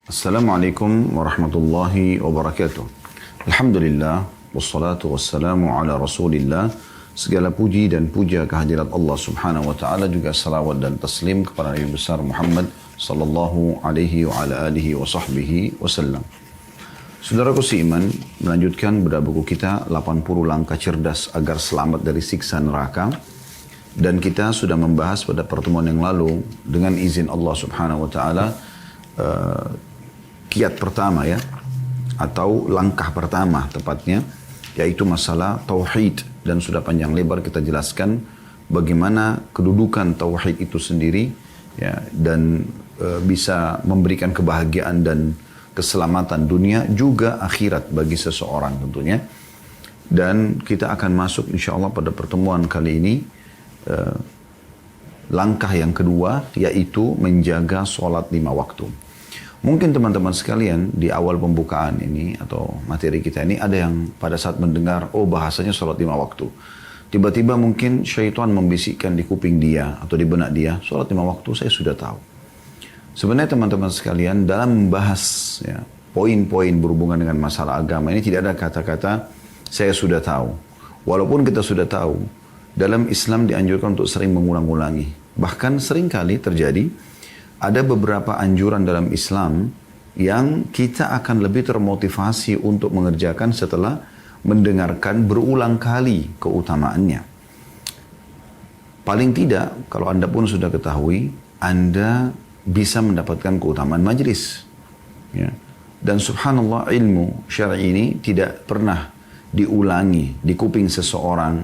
Assalamualaikum warahmatullahi wabarakatuh. Alhamdulillah, wassalatu wassalamu ala rasulillah. Segala puji dan puja kehadirat Allah subhanahu wa ta'ala, juga salawat dan taslim kepada Nabi besar Muhammad sallallahu alaihi wa ala alihi wa sahbihi wasallam. Saudaraku seiman, melanjutkan bedah buku kita 80 langkah cerdas agar selamat dari siksa neraka. Dan kita sudah membahas pada pertemuan yang lalu dengan izin Allah subhanahu wa ta'ala kiat pertama ya, atau langkah pertama tepatnya, yaitu masalah tauhid. Dan sudah panjang lebar kita jelaskan bagaimana kedudukan tauhid itu sendiri ya, dan bisa memberikan kebahagiaan dan keselamatan dunia juga akhirat bagi seseorang tentunya. Dan kita akan masuk insya Allah pada pertemuan kali ini langkah yang kedua, yaitu menjaga sholat 5 waktu. Mungkin teman-teman sekalian di awal pembukaan ini atau materi kita ini ada yang pada saat mendengar, oh bahasanya sholat 5 waktu. Tiba-tiba mungkin syaitan membisikkan di kuping dia atau di benak dia, sholat 5 waktu saya sudah tahu. Sebenarnya teman-teman sekalian dalam membahas ya, poin-poin berhubungan dengan masalah agama ini tidak ada kata-kata saya sudah tahu. Walaupun kita sudah tahu, dalam Islam dianjurkan untuk sering mengulang-ulangi. Bahkan seringkali terjadi ada beberapa anjuran dalam Islam yang kita akan lebih termotivasi untuk mengerjakan setelah mendengarkan berulang kali keutamaannya. Paling tidak, kalau Anda pun sudah ketahui, Anda bisa mendapatkan keutamaan majlis. Ya. Dan subhanallah, ilmu syar'i ini tidak pernah diulangi di kuping seseorang,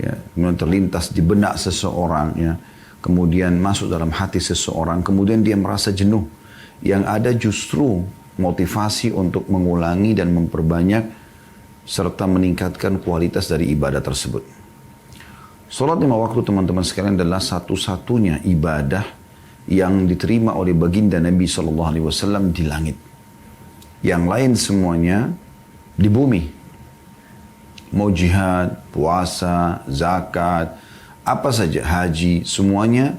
ya, kemudian terlintas di benak seseorang, ya, kemudian masuk dalam hati seseorang, kemudian dia merasa jenuh. Yang ada justru motivasi untuk mengulangi dan memperbanyak serta meningkatkan kualitas dari ibadah tersebut. Salat 5 waktu teman-teman sekalian adalah satu-satunya ibadah yang diterima oleh baginda Nabi SAW di langit. Yang lain semuanya di bumi. Mau jihad, puasa, zakat, apa saja, haji, semuanya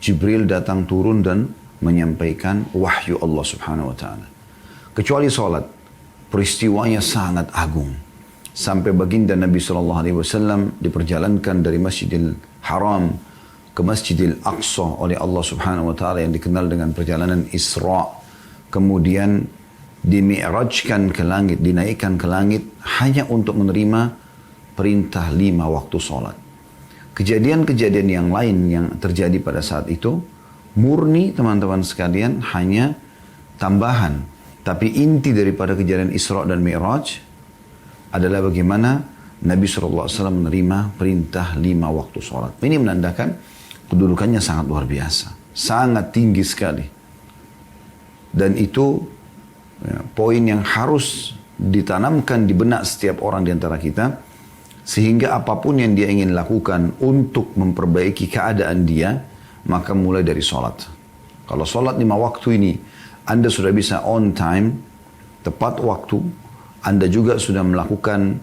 Jibril datang turun dan menyampaikan wahyu Allah subhanahu wa ta'ala. Kecuali sholat, peristiwanya sangat agung. Sampai baginda Nabi SAW diperjalankan dari Masjidil Haram ke Masjidil Aqsa oleh Allah subhanahu wa ta'ala yang dikenal dengan perjalanan Isra. Kemudian dimi'rajkan ke langit, dinaikkan ke langit hanya untuk menerima perintah 5 waktu sholat. Kejadian-kejadian yang lain yang terjadi pada saat itu murni teman-teman sekalian hanya tambahan. Tapi inti daripada kejadian Isra dan Mi'raj adalah bagaimana Nabi SAW menerima perintah 5 waktu sholat. Ini menandakan kedudukannya sangat luar biasa. Sangat tinggi sekali. Dan itu ya, poin yang harus ditanamkan di benak setiap orang di antara kita. Sehingga apapun yang dia ingin lakukan untuk memperbaiki keadaan dia, maka mulai dari sholat. Kalau sholat 5 waktu ini, Anda sudah bisa on time, tepat waktu, Anda juga sudah melakukan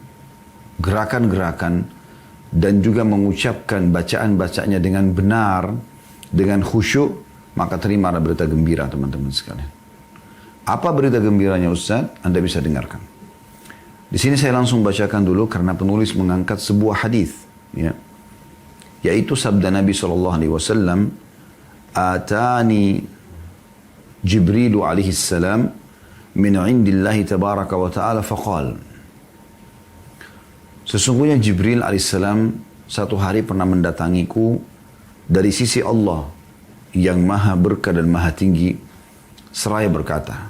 gerakan-gerakan, dan juga mengucapkan bacaan-bacaannya dengan benar, dengan khusyuk, maka terimalah berita gembira teman-teman sekalian. Apa berita gembiranya Ustaz? Anda bisa dengarkan. Di sini saya langsung bacakan dulu karena penulis mengangkat sebuah hadis, ya, yaitu sabda Nabi SAW, "Atani Jibril alaihi salam min indillahi tabaraka wa ta'ala faqal." Sesungguhnya Jibril alaihi salam satu hari pernah mendatangiku dari sisi Allah yang maha berkah dan maha tinggi, seraya berkata,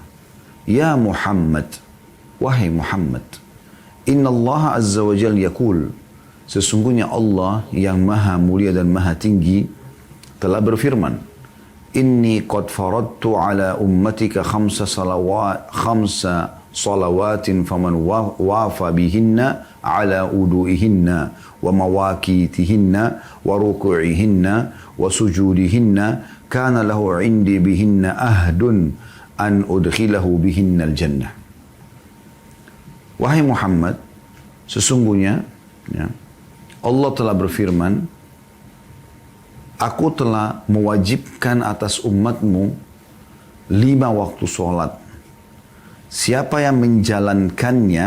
"Ya Muhammad, wahai Muhammad, Inna Allah Azza wa Jal yakul." Sesungguhnya Allah yang maha mulia dan maha tinggi telah berfirman, "Inni qad faradtu ala ummatika khamsa salawatin faman wafa bihinna ala udu'ihinna wa mawakitihinna wa ruku'ihinna wa sujudihinna kana lahu indi bihinna ahdun an udkhilahu bihinna al-jannah." Wahai Muhammad, sesungguhnya ya, Allah telah berfirman, aku telah mewajibkan atas umatmu 5 waktu sholat siapa yang menjalankannya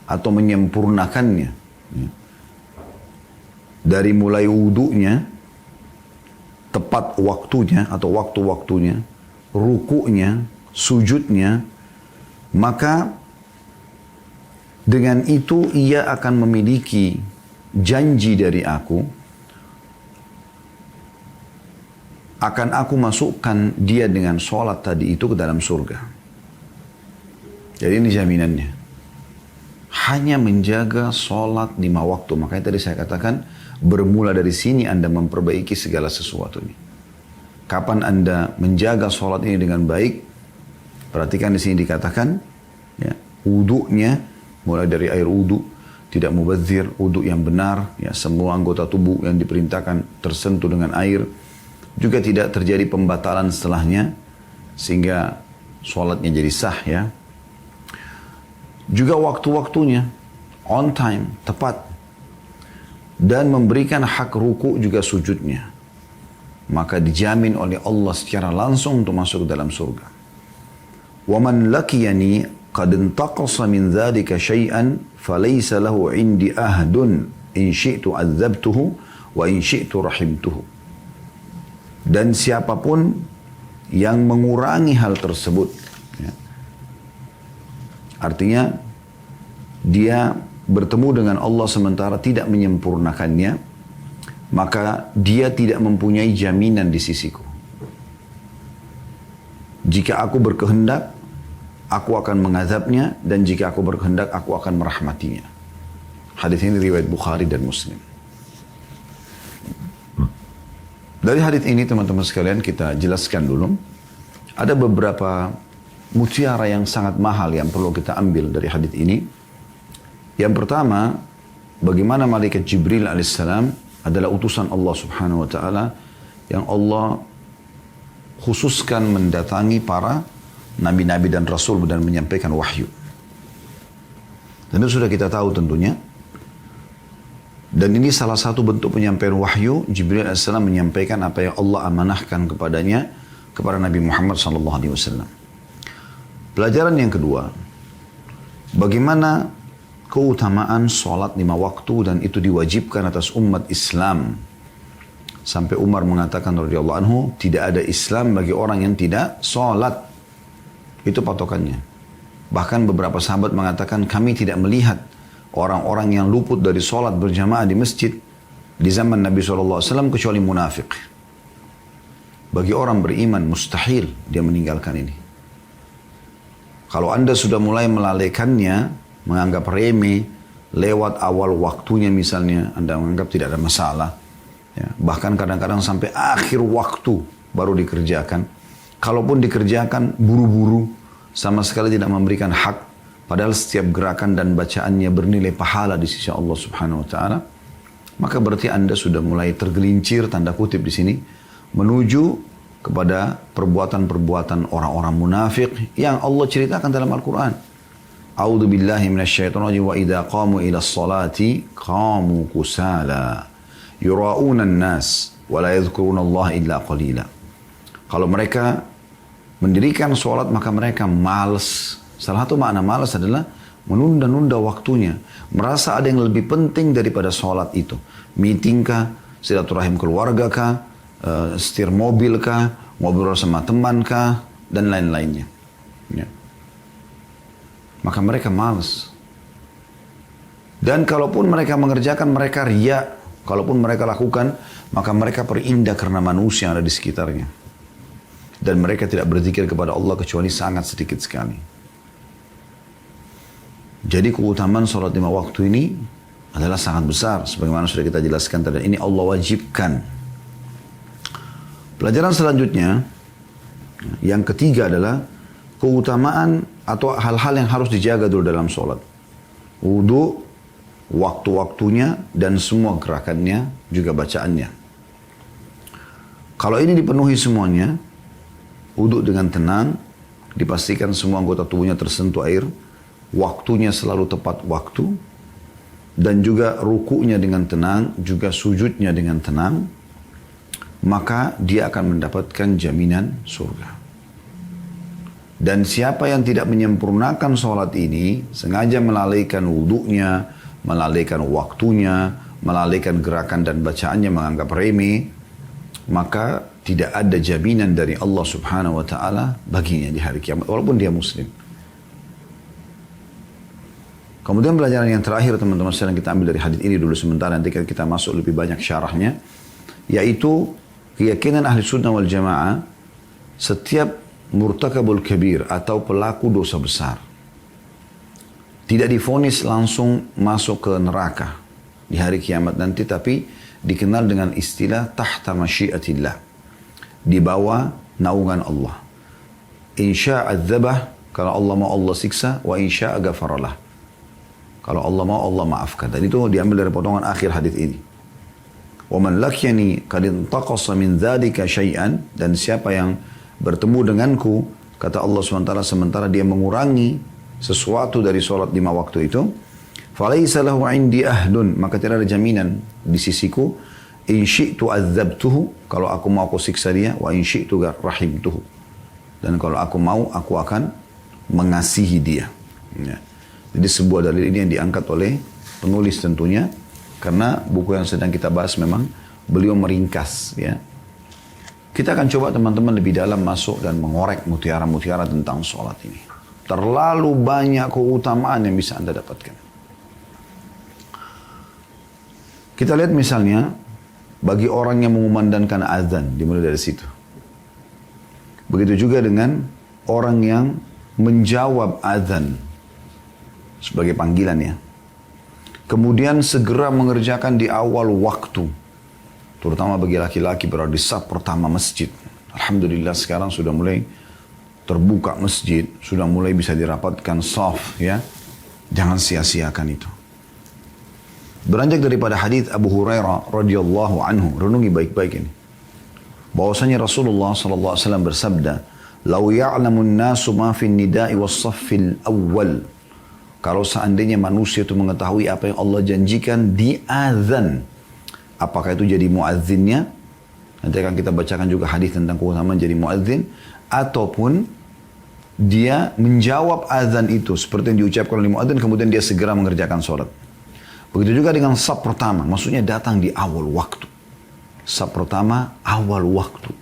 atau menyempurnakannya dari mulai wudunya, tepat waktunya atau waktu-waktunya, rukunya, sujudnya, maka dengan itu ia akan memiliki janji dari aku, akan aku masukkan dia dengan sholat tadi itu ke dalam surga. Jadi ini jaminannya. Hanya menjaga sholat 5 waktu. Makanya tadi saya katakan, bermula dari sini Anda memperbaiki segala sesuatunya. Kapan Anda menjaga sholat ini dengan baik? Perhatikan di sini dikatakan, ya, wudunya, mulai dari air wudu, tidak mubadzir, wudu yang benar, ya, semua anggota tubuh yang diperintahkan tersentuh dengan air, juga tidak terjadi pembatalan setelahnya, sehingga sholatnya jadi sah, ya. Juga waktu-waktunya, on time, tepat. Dan memberikan hak ruku juga sujudnya. Maka dijamin oleh Allah secara langsung untuk masuk ke dalam surga. وَمَنْ لَكِيَنِي قَدْ انْتَقَصَ مِنْ ذَلِكَ شَيْئًا فَلَيْسَ لَهُ عِنْدِ أَهْدٌ إِنْ شِئْتُ عَذَّبْتُهُ وَإِنْ شِئْتُ رَحِمْتُهُ. Dan siapapun yang mengurangi hal tersebut, ya, artinya dia bertemu dengan Allah sementara tidak menyempurnakannya, maka dia tidak mempunyai jaminan di sisiku. Jika aku berkehendak, aku akan mengazabnya, dan jika aku berkehendak, aku akan merahmatinya. Hadis ini riwayat Bukhari dan Muslim. Dari hadis ini teman-teman sekalian kita jelaskan dulu. Ada beberapa mutiara yang sangat mahal yang perlu kita ambil dari hadis ini. Yang pertama, bagaimana malaikat Jibril alaihissalam adalah utusan Allah subhanahu wa ta'ala yang Allah khususkan mendatangi para nabi-nabi dan rasul dan menyampaikan wahyu. Dan itu sudah kita tahu tentunya. Dan ini salah satu bentuk penyampaian wahyu. Jibril AS menyampaikan apa yang Allah amanahkan kepadanya, kepada Nabi Muhammad SAW. Pelajaran yang kedua, bagaimana keutamaan sholat 5 waktu dan itu diwajibkan atas umat Islam. Sampai Umar mengatakan radhiyallahu anhu, tidak ada Islam bagi orang yang tidak sholat. Itu patokannya. Bahkan beberapa sahabat mengatakan, kami tidak melihat orang-orang yang luput dari sholat berjamaah di masjid di zaman Nabi SAW kecuali munafik. Bagi orang beriman mustahil dia meninggalkan ini. Kalau Anda sudah mulai melalaikannya, menganggap remeh, lewat awal waktunya misalnya, Anda menganggap tidak ada masalah. Ya, bahkan kadang-kadang sampai akhir waktu baru dikerjakan. Kalaupun dikerjakan buru-buru, sama sekali tidak memberikan hak. Padahal setiap gerakan dan bacaannya bernilai pahala di sisi Allah Subhanahu wa taala, maka berarti Anda sudah mulai tergelincir tanda kutip di sini menuju kepada perbuatan-perbuatan orang-orang munafik yang Allah ceritakan dalam Al-Qur'an. A'udzu billahi minasyaitonir rajim wa idza qamu ila sholati qamu kusala yura'una an-nas wa la yadhkuruna Allah illa qalila. Kalau mereka mendirikan sholat maka mereka malas. Salah satu makna malas adalah menunda-nunda waktunya. Merasa ada yang lebih penting daripada sholat itu. Meeting kah, silaturahim keluarga kah, setir mobil kah, ngobrol sama teman kah, dan lain-lainnya. Ya. Maka mereka malas. Dan kalaupun mereka mengerjakan, mereka riya. Kalaupun mereka lakukan, maka mereka perindah karena manusia yang ada di sekitarnya. Dan mereka tidak berzikir kepada Allah kecuali sangat sedikit sekali. Jadi keutamaan sholat 5 waktu ini adalah sangat besar. Sebagaimana sudah kita jelaskan tadi. Ini Allah wajibkan. Pelajaran selanjutnya, yang ketiga adalah keutamaan atau hal-hal yang harus dijaga dulu dalam sholat. Wudu, waktu-waktunya, dan semua gerakannya, juga bacaannya. Kalau ini dipenuhi semuanya, wudu dengan tenang, dipastikan semua anggota tubuhnya tersentuh air, waktunya selalu tepat waktu, dan juga rukunya dengan tenang, juga sujudnya dengan tenang, maka dia akan mendapatkan jaminan surga. Dan siapa yang tidak menyempurnakan sholat ini, sengaja melalaikan wudhunya, melalaikan waktunya, melalaikan gerakan dan bacaannya, menganggap remeh, maka tidak ada jaminan dari Allah Subhanahu wa Ta'ala baginya di hari kiamat, walaupun dia Muslim. Kemudian pelajaran yang terakhir teman-teman sekalian, kita ambil dari hadis ini dulu sementara, nanti kita masuk lebih banyak syarahnya, yaitu keyakinan ahli sunnah wal jamaah, setiap murtakabul kabir atau pelaku dosa besar tidak divonis langsung masuk ke neraka di hari kiamat nanti, tapi dikenal dengan istilah tahta masyiatillah, di bawah naungan Allah. Insya adzabah, kalau Allah mau Allah siksa, wa insya ghafaralah, kalau Allah mau Allah maafkan. Dan itu diambil dari potongan akhir hadis ini. Wa man lakyani qad intaqasa min dzalika syai'an, dan siapa yang bertemu denganku, kata Allah SWT, sementara dia mengurangi sesuatu dari sholat 5 waktu itu, falaysa lahu indi ahdun, maka tidak ada jaminan di sisiku, in syi'tu adzabtuhu, kalau aku mau aku siksa dia, wa in syi'tu rahimtuhu, dan kalau aku mau aku akan mengasihi dia. Ya. Jadi sebuah dalil ini yang diangkat oleh penulis tentunya, karena buku yang sedang kita bahas memang beliau meringkas, ya. Kita akan coba teman-teman lebih dalam masuk dan mengorek mutiara-mutiara tentang sholat ini. Terlalu banyak keutamaan yang bisa Anda dapatkan. Kita lihat misalnya, bagi orang yang mengumandangkan azan, dimulai dari situ. Begitu juga dengan orang yang menjawab azan sebagai panggilan, ya. Kemudian segera mengerjakan di awal waktu. Terutama bagi laki-laki berada di saf pertama masjid. Alhamdulillah sekarang sudah mulai terbuka masjid, sudah mulai bisa dirapatkan saf, ya. Jangan sia-siakan itu. Beranjak daripada hadis Abu Hurairah radhiyallahu anhu, renungi baik-baik ini. Bahwasanya Rasulullah sallallahu alaihi wasallam bersabda, "Lau ya'lamun nasu ma fin nida'i was-saffil awwal." Kalau seandainya manusia itu mengetahui apa yang Allah janjikan di azan, apakah itu jadi muadzinnya? Nanti akan kita bacakan juga hadis tentang keutamaan jadi muadzin, ataupun dia menjawab azan itu seperti yang diucapkan oleh muadzin, kemudian dia segera mengerjakan sholat. Begitu juga dengan saf pertama, maksudnya datang di awal waktu. Saf pertama awal waktu,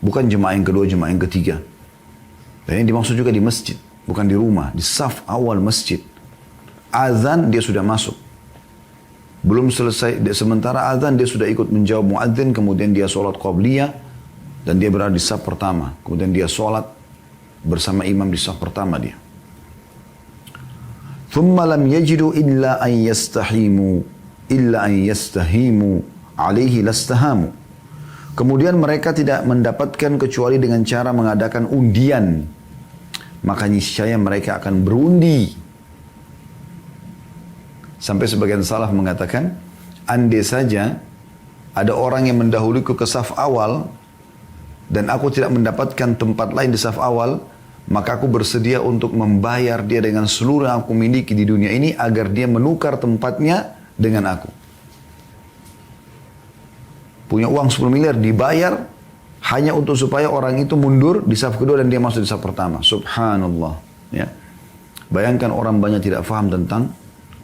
bukan jemaah yang kedua, jemaah yang ketiga. Dan ini dimaksud juga di masjid, bukan di rumah, di saf awal masjid. Azan dia sudah masuk. Belum selesai, sementara azan dia sudah ikut menjawab muadzin, kemudian dia sholat qabliyah, dan dia berada di saf pertama. Kemudian dia sholat bersama imam di saf pertama dia. Thumma lam yajidu illa an yastahimu alaihi lastahamu. Kemudian mereka tidak mendapatkan kecuali dengan cara mengadakan undian. Maka niscaya mereka akan berundi. Sampai sebagian salaf mengatakan, andai saja ada orang yang mendahuluku ke saf awal, dan aku tidak mendapatkan tempat lain di saf awal, maka aku bersedia untuk membayar dia dengan seluruh yang aku miliki di dunia ini, agar dia menukar tempatnya dengan aku. Punya uang 10 miliar, dibayar hanya untuk supaya orang itu mundur di saf kedua dan dia masuk di saf pertama. Subhanallah. Ya. Bayangkan orang banyak tidak faham tentang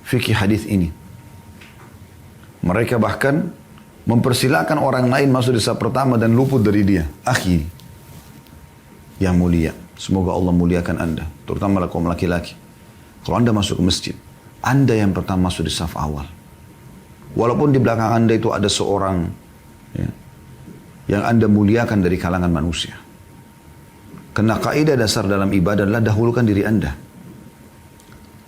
fikih hadis ini. Mereka bahkan mempersilakan orang lain masuk di saf pertama dan luput dari dia. Akhi yang mulia, semoga Allah muliakan Anda, terutama kaum laki-laki. Kalau Anda masuk ke masjid, Anda yang pertama masuk di saf awal. Walaupun di belakang Anda itu ada seorang, ya, yang Anda muliakan dari kalangan manusia. Karena kaidah dasar dalam ibadah adalah dahulukan diri Anda.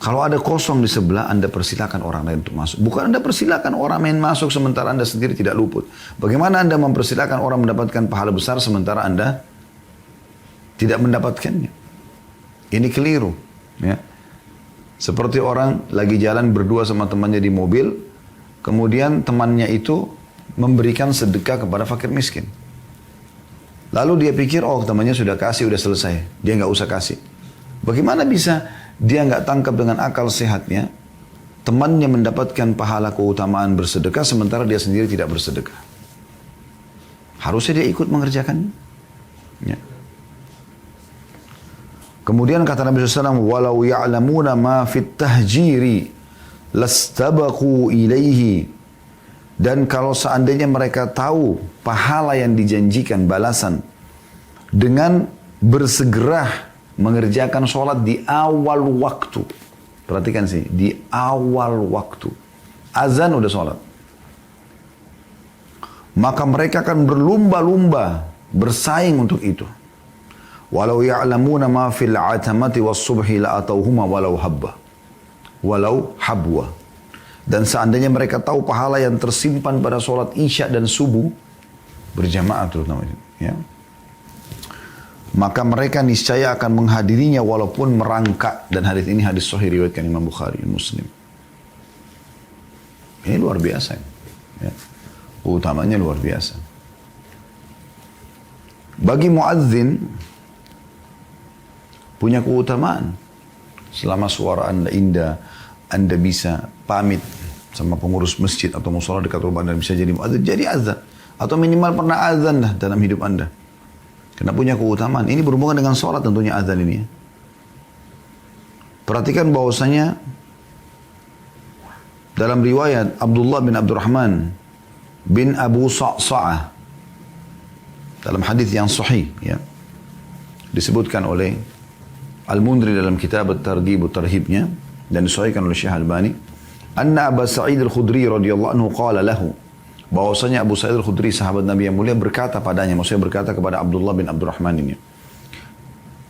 Kalau ada kosong di sebelah, Anda persilakan orang lain untuk masuk. Bukan Anda persilakan orang lain masuk sementara Anda sendiri tidak luput. Bagaimana Anda mempersilakan orang mendapatkan pahala besar sementara Anda tidak mendapatkannya? Ini keliru. Ya. Seperti orang lagi jalan berdua sama temannya di mobil, kemudian temannya itu memberikan sedekah kepada fakir miskin. Lalu dia pikir, oh temannya sudah kasih, sudah selesai. Dia nggak usah kasih. Bagaimana bisa dia nggak tangkap dengan akal sehatnya, temannya mendapatkan pahala keutamaan bersedekah, sementara dia sendiri tidak bersedekah? Harusnya dia ikut mengerjakannya. Ya. Kemudian kata Nabi SAW, walau ya'lamuna ma fit tahjiri lastabaku ilaihi. Dan kalau seandainya mereka tahu pahala yang dijanjikan balasan dengan bersegera mengerjakan sholat di awal waktu. Perhatikan sih, di awal waktu. Azan udah sholat. Maka mereka akan berlumba-lumba, bersaing untuk itu. Walau ya'lamuna ma fil atamati was subhi la'atauhuma walau habba. Walau habwa. Dan seandainya mereka tahu pahala yang tersimpan pada sholat isya dan subuh, berjamaah terutama itu, ya. Maka mereka niscaya akan menghadirinya walaupun merangkak. Dan hadis ini hadis sahih riwayatkan Imam Bukhari dan Muslim. Ini luar biasa. Ya. Utamanya luar biasa. Bagi muadzin punya keutamaan. Selama suara anda indah, anda bisa pamit sama pengurus masjid atau mushola dekat rumah dan bisa jadi muadzin, jadi azan. Atau minimal pernah azan lah dalam hidup anda. Karena punya keutamaan. Ini berhubungan dengan sholat tentunya azan ini. Perhatikan bahwasanya dalam riwayat Abdullah bin Abdurrahman bin Abu Sa'sa'ah dalam hadis yang sahih, ya, disebutkan oleh Al-Mundri dalam kitab At-Targhib Tarhibnya dan disahihkan oleh Syekh Albani, anna Abu Sa'id Al-Khudri radhiyallahu anhu qala lahu, bahwasanya Abu Sa'id Al-Khudri sahabat Nabi yang mulia berkata padanya, maksudnya berkata kepada Abdullah bin Abdurrahman ini,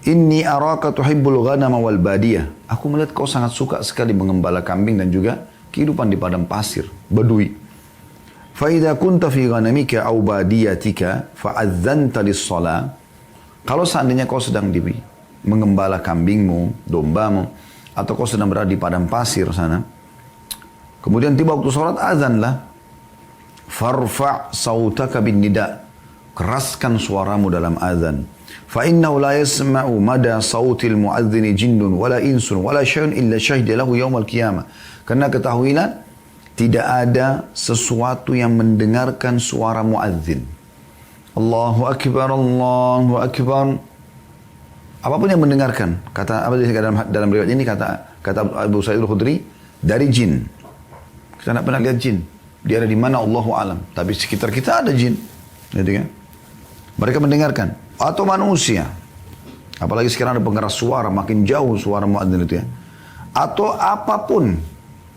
inni araka tuhibbul ghanama wal badiyah. Aku melihat kau sangat suka sekali mengembala kambing dan juga kehidupan di padang pasir, badui. Fa idza kunta fi ghanamika aw badiyatika fa adzanta lis-shalah. Kalau seandainya kau sedang mengembala kambingmu, dombamu, atau kau sedang berada di padang pasir sana, kemudian tiba waktu sholat, azanlah. Farfa' sautaka bin nida. Keraskan suaramu dalam azan. Fa innahu la yasma'u mada sautil muadzini jinnun wala insun wala syai'un illa syahida lahu yaumal qiyamah. Karena ketahuilah tidak ada sesuatu yang mendengarkan suara muadzin. Allahu akbar, Allahu akbar. Apapun yang mendengarkan, kata apa dalam riwayat ini, kata Abu Sa'id Al-Khudri, dari jin. Kita tidak pernah lihat jin. Dia ada di mana Allahu alam. Tapi sekitar kita ada jin. Gitu kan? Mereka mendengarkan. Atau manusia. Apalagi sekarang ada pengeras suara. Makin jauh suara muadzin itu ya. Atau apapun.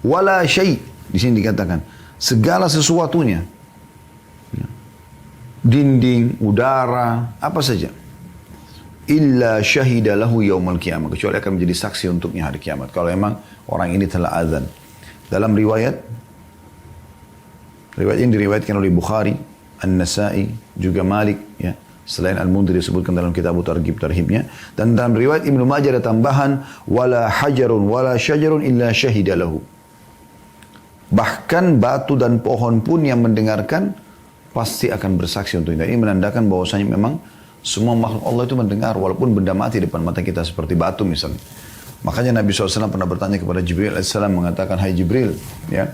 Wala syai'. Di sini dikatakan. Segala sesuatunya. Dinding, udara, apa saja. Illa syahida lahu yaumal qiyamah. Kecuali akan menjadi saksi untuknya hari kiamat. Kalau memang orang ini telah azan. Dalam riwayat ini diriwayatkan oleh Bukhari, An-Nasai, juga Malik, ya. Selain Al-Mundri disebutkan dalam kitab Targhib Tarhibnya. Dan dalam riwayat Ibnu Majah ada tambahan, wala hajarun wala syajarun illa syahida lahu. Bahkan batu dan pohon pun yang mendengarkan pasti akan bersaksi untuk ini. Ini menandakan bahwasanya memang semua makhluk Allah itu mendengar walaupun benda mati depan mata kita seperti batu misalnya. Makanya Nabi SAW pernah bertanya kepada Jibril AS mengatakan, hai Jibril, ya,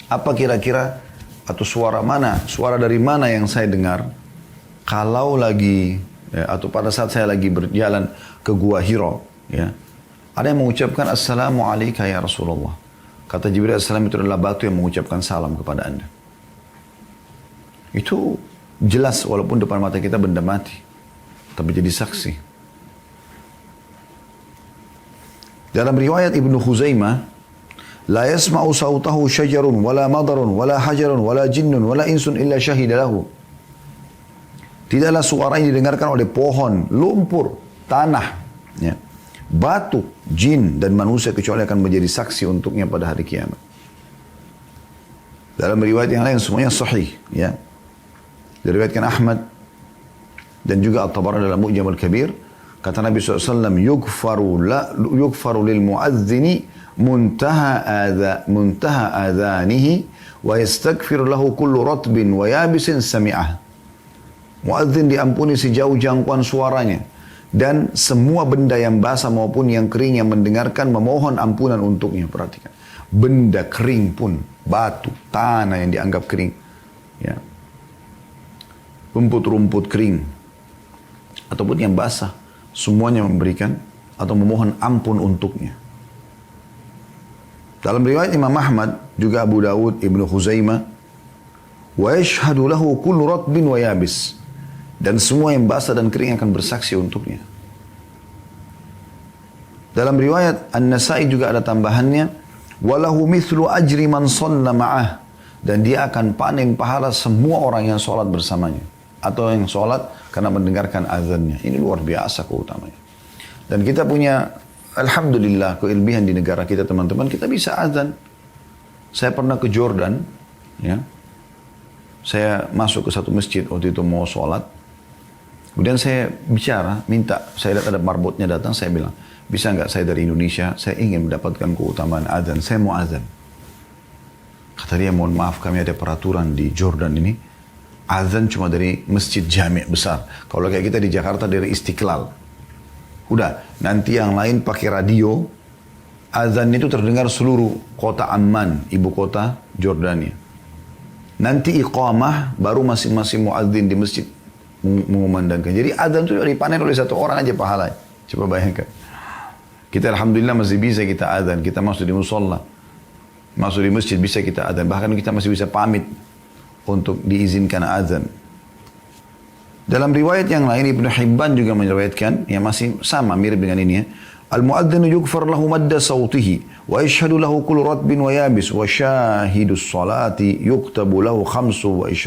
apa kira-kira atau suara dari mana yang saya dengar kalau lagi ya, atau pada saat saya lagi berjalan ke Gua Hira, ya, ada yang mengucapkan assalamu alayka ya Rasulullah. Kata Jibril AS itu adalah batu yang mengucapkan salam kepada anda. Itu jelas walaupun depan mata kita benda mati, tapi jadi saksi. Dalam riwayat Ibnu Khuzaimah, la yasma'u sautahu syajarun wala madarun wala hajarun wala jinnun wala insun illa syahida lahu. Tidaklah suara yang didengarkan oleh pohon, lumpur, tanah, ya, batu, jin dan manusia kecuali akan menjadi saksi untuknya pada hari kiamat. Dalam riwayat yang lain semuanya sahih, ya. Diriwayatkan Ahmad dan juga At-Tabarani dalam Mu'jam Al-Kabir, kata Nabi SAW, yugfaru lil mu'adzini muntaha adhanihi wa yastaghfir lahu kullu ratbin wa yabisin sami'ah. Muadzin diampuni sejauh jangkauan suaranya dan semua benda yang basah maupun yang kering yang mendengarkan memohon ampunan untuknya. Perhatikan, benda kering pun, batu, tanah yang dianggap kering, ya, rumput-rumput kering ataupun yang basah, semuanya memberikan atau memohon ampun untuknya. Dalam riwayat Imam Ahmad, juga Abu Dawud, Ibnu Khuzaimah, wa yashhadu lahu kullu ratbin wa yabis, dan semua yang basah dan kering akan bersaksi untuknya. Dalam riwayat An-Nasai juga ada tambahannya, walahu mithlu ajri man shalla ma'ah, dan dia akan panen pahala semua orang yang sholat bersamanya atau yang sholat karena mendengarkan azannya. Ini luar biasa keutamanya. Dan kita punya, alhamdulillah, kelebihan di negara kita, teman-teman, kita bisa azan. Saya pernah ke Jordan, ya. Saya masuk ke satu masjid waktu itu mau sholat. Kemudian saya bicara, minta, saya lihat ada marbotnya datang, saya bilang, bisa nggak saya dari Indonesia, saya ingin mendapatkan keutamaan azan, saya mau azan. Kata dia, mohon maaf, kami ada peraturan di Jordan ini, azan cuma dari masjid jami' besar. Kalau kayak kita di Jakarta dari Istiqlal. Udah, nanti yang lain pakai radio, azan itu terdengar seluruh kota Amman, ibu kota Jordania. Nanti iqamah, baru masing-masing muadzin di masjid mengumandangkan. Jadi azan itu dipanen oleh satu orang aja pahala. Coba bayangkan. Kita alhamdulillah masih bisa kita azan, kita masuk di musola, masuk di masjid bisa kita azan. Bahkan kita masih bisa pamit untuk diizinkan azan. Dalam riwayat yang lain, Ibnu Hibban juga meriwayatkan, yang masih sama, mirip dengan ini ya. Al-mu'adzinu yugfar lahu madda sawtihi, wa yashhadu lahu kullu ratbin wa yabis, wa syahidus salati yuktabu lahu 25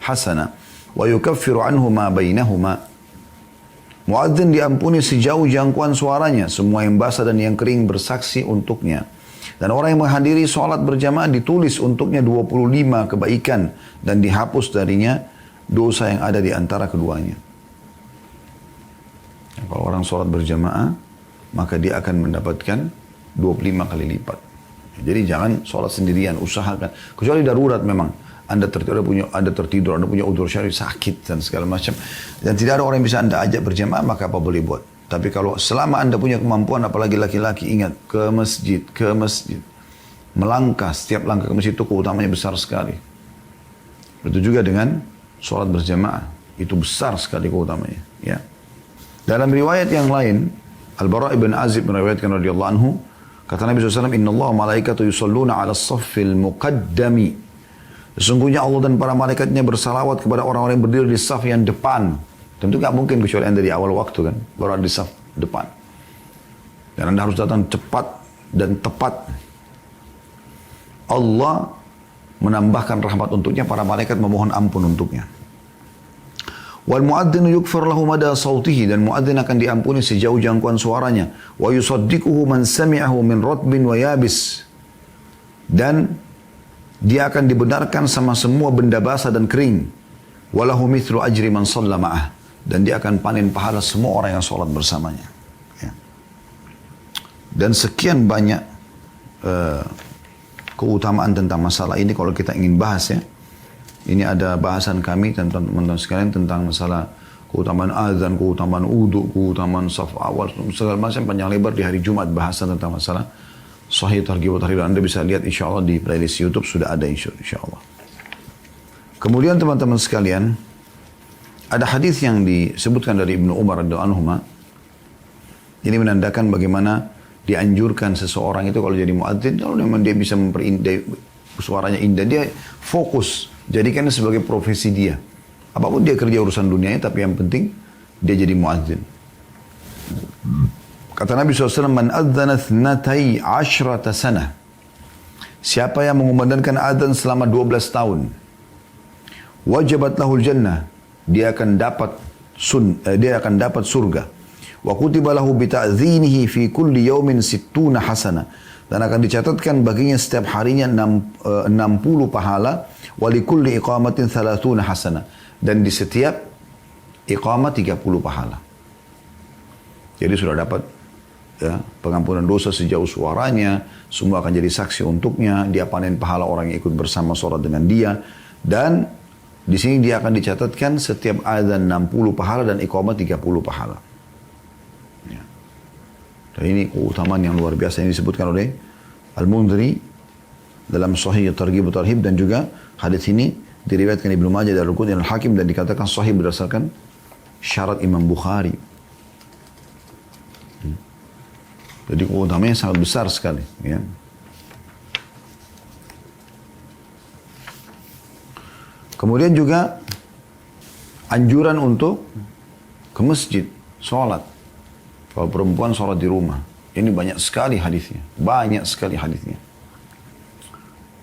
hasana, wa yukaffiru anhu ma bainahuma. Mu'adzin diampuni sejauh jangkauan suaranya, semua yang basah dan yang kering bersaksi untuknya. Dan orang yang menghadiri sholat berjamaah ditulis untuknya 25 kebaikan dan dihapus darinya dosa yang ada di antara keduanya. Kalau orang sholat berjamaah, maka dia akan mendapatkan 25 kali lipat. Jadi jangan sholat sendirian, usahakan. Kecuali darurat memang. Anda tertidur, Anda punya udzur syar'i, sakit dan segala macam. Dan tidak ada orang yang bisa Anda ajak berjamaah, maka apa boleh buat. Tapi kalau selama Anda punya kemampuan, apalagi laki-laki, ingat, ke masjid. Melangkah, setiap langkah ke masjid itu keutamanya besar sekali. Begitu juga dengan sholat berjamaah, itu besar sekali keutamanya. Ya. Dalam riwayat yang lain, Al-Bara' ibn Azib meriwayatkan radhiyallahu anhu, kata Nabi SAW, Inna Allah malaikatu yusalluna ala saffil muqaddami. Sesungguhnya Allah dan para malaikatnya bersalawat kepada orang-orang yang berdiri di saf yang depan. Tentu gak mungkin kecuali Anda di awal waktu kan, baru di saf depan. Dan Anda harus datang cepat dan tepat. Allah menambahkan rahmat untuknya, para malaikat memohon ampun untuknya. Wal muadzinu yukfar lahu mada sautihi, dan muadzin akan diampuni sejauh jangkauan suaranya. Wa yusaddiquhu man sami'ahu min ratbin wa yabis, dan dia akan dibenarkan sama semua benda basah dan kering. Walahu mithlu ajri man shalla ma'ah, dan dia akan panen pahala semua orang yang sholat bersamanya. Ya. Dan sekian banyak keutamaan tentang masalah ini kalau kita ingin bahas ya. Ini ada bahasan kami tentang teman-teman sekalian tentang masalah keutamaan azan, keutamaan wudu, keutamaan saf awal, segala macam panjang lebar di hari Jumat bahasan tentang masalah Sahih Targhib wa Tarhib. Anda bisa lihat insyaAllah di playlist YouTube sudah ada insyaAllah. Kemudian teman-teman sekalian, ada hadis yang disebutkan dari Ibnu Umar radhiyallahu anhu. Ini menandakan bagaimana dianjurkan seseorang itu kalau jadi muadzin, kalau memang dia bisa memperindah suaranya indah, dia fokus, jadikan sebagai profesi dia. Apapun dia kerja urusan dunianya, tapi yang penting dia jadi muadzin. Kata Nabi SAW, Man adzana thnatai ashrata sana. Siapa yang mengumandangkan adzan selama 12 tahun, wajabat lahul jannah, dia akan dapat surga. Wa kutiba lahu bita'dzinihi fi kulli yawmin 60 hasana, dan akan dicatatkan baginya setiap harinya 60 pahala. Wa li kulli iqamatin 30 hasana, dan di setiap iqamah 30 pahala. Jadi sudah dapat ya, pengampunan dosa sejauh suaranya, semua akan jadi saksi untuknya, dia panen pahala orang yang ikut bersama sholat dengan dia, dan di sini dia akan dicatatkan setiap azan 60 pahala dan iqamah 30 pahala. Ya. Dan ini keutamaan yang luar biasa yang disebutkan oleh Al-Mundhiri dalam Sahih Targhib wa Tarhib, dan juga hadis ini diriwayatkan Ibnu Majah dan Al-Qudni Al-Hakim dan dikatakan sahih berdasarkan syarat Imam Bukhari. Jadi keutamanya sangat besar sekali. Ya. Kemudian juga anjuran untuk ke masjid, sholat. Kalau perempuan sholat di rumah. Ini banyak sekali hadisnya. Banyak sekali hadisnya.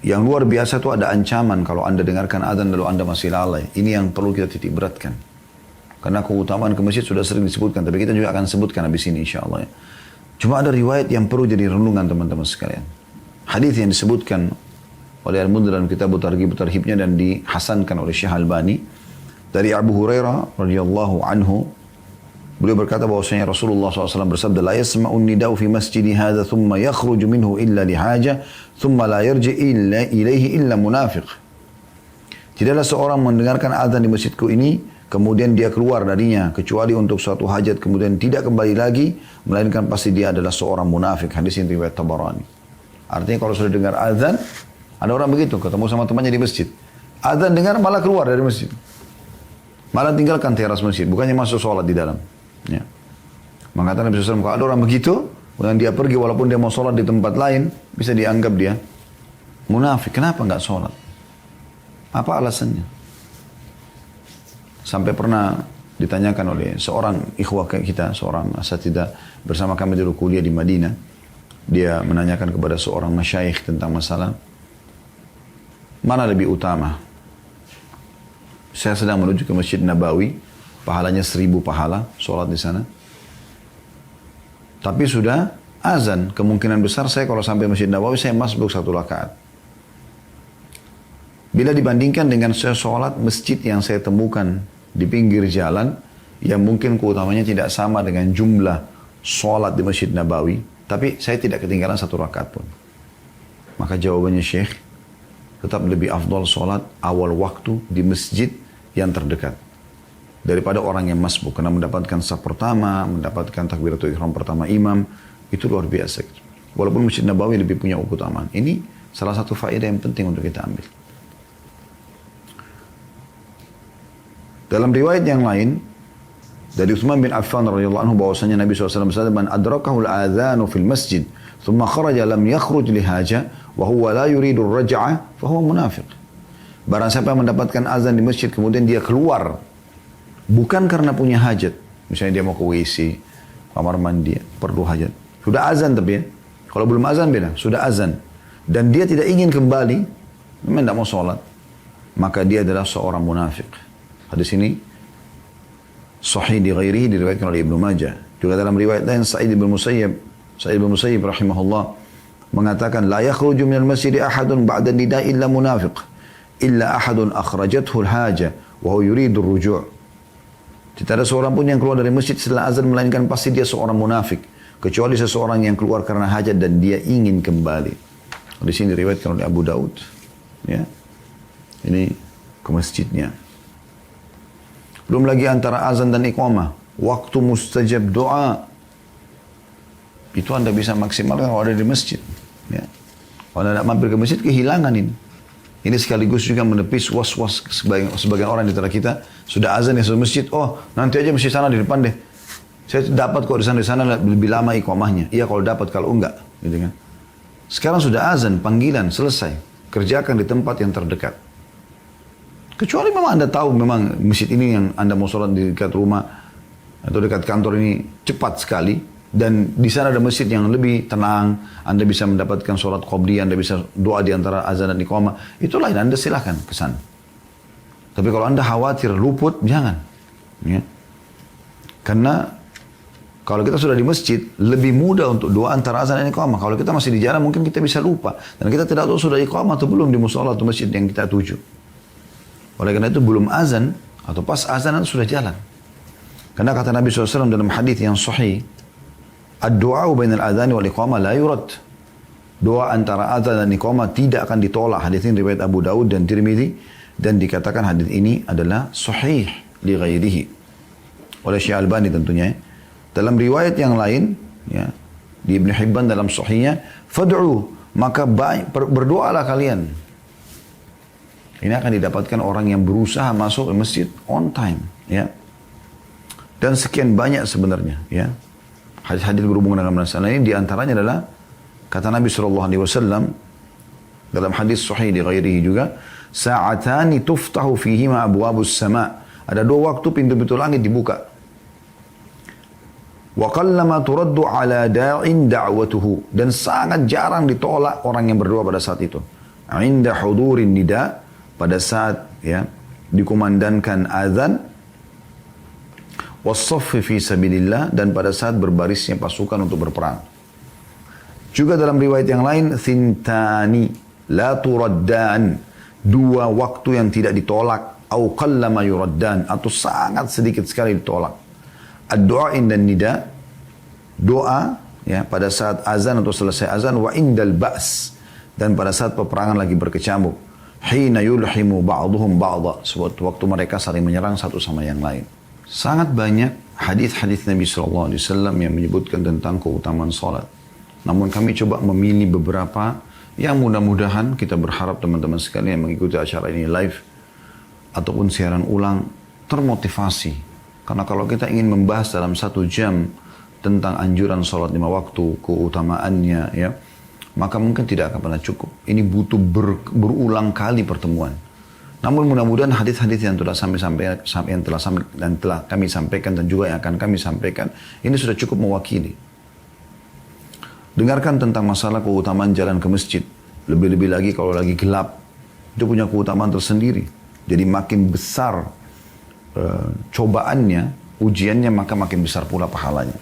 Yang luar biasa itu ada ancaman kalau Anda dengarkan azan lalu Anda masih lalai. Ini yang perlu kita titik beratkan. Karena keutamaan ke masjid sudah sering disebutkan. Tapi kita juga akan sebutkan habis ini insya Allah. Ya. Cuma ada riwayat yang perlu jadi renungan teman-teman sekalian. Hadis yang disebutkan oleh Al-Mundhir dalam kitab Targhib Tarhibnya dan dihasankan oleh Syekh Albani dari Abu Hurairah radhiyallahu anhu, beliau berkata bahwasanya Rasulullah SAW bersabda, la yasma'un nida'u fi masjidi hadha thumma yakhruju minhu illa lihaja thumma la yarji illa ilaihi illa munafiq. Tidaklah seorang mendengarkan azan di masjidku ini kemudian dia keluar darinya kecuali untuk suatu hajat kemudian tidak kembali lagi melainkan pasti dia adalah seorang munafik. Hadis ini riwayat Tabarani. Artinya kalau sudah dengar azan, ada orang begitu, ketemu sama temannya di masjid. Azan dengar malah keluar dari masjid. Malah tinggalkan teras masjid, bukannya masuk sholat di dalam. Ya. Maka kata Nabi SAW, kalau ada orang begitu, kemudian dia pergi walaupun dia mau sholat di tempat lain, bisa dianggap dia munafik. Kenapa nggak sholat? Apa alasannya? Sampai pernah ditanyakan oleh seorang ikhwah kita, seorang asatidzah bersama kami dulu kuliah di Madinah. Dia menanyakan kepada seorang masyayikh tentang masalah mana lebih utama? Saya sedang menuju ke Masjid Nabawi, pahalanya 1000 pahala, sholat di sana. Tapi sudah azan, kemungkinan besar saya kalau sampai Masjid Nabawi, saya masbuk 1 rakaat. Bila dibandingkan dengan saya sholat masjid yang saya temukan di pinggir jalan, yang mungkin keutamanya tidak sama dengan jumlah sholat di Masjid Nabawi, tapi saya tidak ketinggalan 1 rakaat pun. Maka jawabannya Syekh, tetap lebih afdal sholat awal waktu di masjid yang terdekat daripada orang yang masbuk, karena mendapatkan saf pertama, mendapatkan takbiratul ihram pertama imam, itu luar biasa. Walaupun Masjid Nabawi lebih punya keutamaan. Ini salah satu faedah yang penting untuk kita ambil. Dalam riwayat yang lain dari Utsman bin Affan radhiyallahu anhu bahwasanya Nabi SAW bersabda, "Man adrakahu al-adzanu fil masjid, thumma kharaja lam yakhruj li haja, wa huwa la yuridu ar-raj'ah, fa huwa munafiq." Barang siapa yang mendapatkan azan di masjid kemudian dia keluar bukan karena punya hajat, misalnya dia mau ke WC, kamar mandi, perlu hajat. Sudah azan tapi ya. Kalau belum azan beda, sudah azan dan dia tidak ingin kembali, memang tidak mau sholat, maka dia adalah seorang munafik. Hadis ini sahih di ghairihi, diriwayatkan oleh Ibnu Majah. Juga dalam riwayat lain Sa'id bin Musayyib rahimahullah mengatakan, la yakhruju minal masjid ahadun ba'da nida illa munafiq illa ahadun akhrajathu al-haja wa huwa yuridu ar-ruju'. Tidak ada seorang pun yang keluar dari masjid setelah azan melainkan pasti dia seorang munafik, kecuali seseorang yang keluar karena hajat dan dia ingin kembali. Di sini diriwayatkan oleh Abu Daud. Ya. Ini ke masjidnya. Belum lagi antara azan dan iqamah, waktu mustajab doa itu Anda bisa maksimalkan kalau ada di masjid. Ya. Kalau Anda mampir ke masjid, kehilangan ini. Ini sekaligus juga menepis was-was sebagian orang di antara kita. Sudah azan ya sudah masjid, oh nanti aja masjid sana di depan deh. Saya dapat kok di sana lebih lama iqamahnya. Iya kalau dapat, kalau enggak, gitu kan. Sekarang sudah azan, panggilan selesai, kerjakan di tempat yang terdekat. Kecuali memang Anda tahu memang masjid ini yang Anda mau sholat di dekat rumah atau dekat kantor ini cepat sekali dan di sana ada masjid yang lebih tenang, Anda bisa mendapatkan sholat qobliyah, Anda bisa doa di antara azan dan iqamah, itu lain, Anda silahkan ke sana. Tapi kalau Anda khawatir luput, jangan. Ya. Karena kalau kita sudah di masjid, lebih mudah untuk doa antara azan dan iqamah. Kalau kita masih di jalan, mungkin kita bisa lupa. Dan kita tidak tahu sudah iqamah atau belum di musola atau masjid yang kita tuju. Oleh karena itu belum azan atau pas azan sudah jalan. Karena kata Nabi SAW dalam hadis yang sahih, ad-du'a bainal adhan wal iqamah la yurad. Doa antara azan dan iqamah tidak akan ditolak. Hadis ini riwayat Abu Daud dan Tirmidzi dan dikatakan hadis ini adalah sahih li ghairihi oleh Syekh Albani tentunya. Dalam riwayat yang lain, ya, di Ibnu Hibban dalam sahihnya, fad'u, maka berdoalah kalian. Ini akan didapatkan orang yang berusaha masuk ke masjid on time, ya. Dan sekian banyak sebenarnya, ya, Hadis-hadis berhubungan dengan masalah ini diantaranya adalah kata Nabi SAW dalam hadis sahih di ghairihi juga, sa'atani tuftahu fihima abwabus sama. Ada 2 waktu pintu-pintu langit dibuka. Wa qallama turaddu ala da'in da'watuhu, dan sangat jarang ditolak orang yang berdoa pada saat itu. 'Inda hudurin nida, pada saat ya dikumandangkan azan, was-saffi fi sabilillah, dan pada saat berbarisnya pasukan untuk berperang. Juga dalam riwayat yang lain, thintani la turaddan, 2 waktu yang tidak ditolak, au qallama yuraddan, atau sangat sedikit sekali ditolak. Ad-du'a inda nida, doa ya pada saat azan atau selesai azan, wa indal ba's, dan pada saat peperangan lagi berkecamuk, hina yulhimu ba'duhum ba'dha, waktu mereka saling menyerang satu sama yang lain. Sangat banyak hadis-hadis Nabi SAW yang menyebutkan tentang keutamaan salat. Namun kami coba memilih beberapa yang mudah-mudahan kita berharap teman-teman sekalian yang mengikuti acara ini live ataupun siaran ulang termotivasi. Karena kalau kita ingin membahas dalam 1 jam tentang anjuran salat 5 waktu, keutamaannya ya, maka mungkin tidak akan pernah cukup. Ini butuh berulang kali pertemuan. Namun mudah-mudahan hadis-hadis yang telah kami sampaikan dan juga yang akan kami sampaikan ini sudah cukup mewakili. Dengarkan tentang masalah keutamaan jalan ke masjid. Lebih-lebih lagi kalau lagi gelap. Itu punya keutamaan tersendiri. Jadi makin besar cobaannya, ujiannya, maka makin besar pula pahalanya.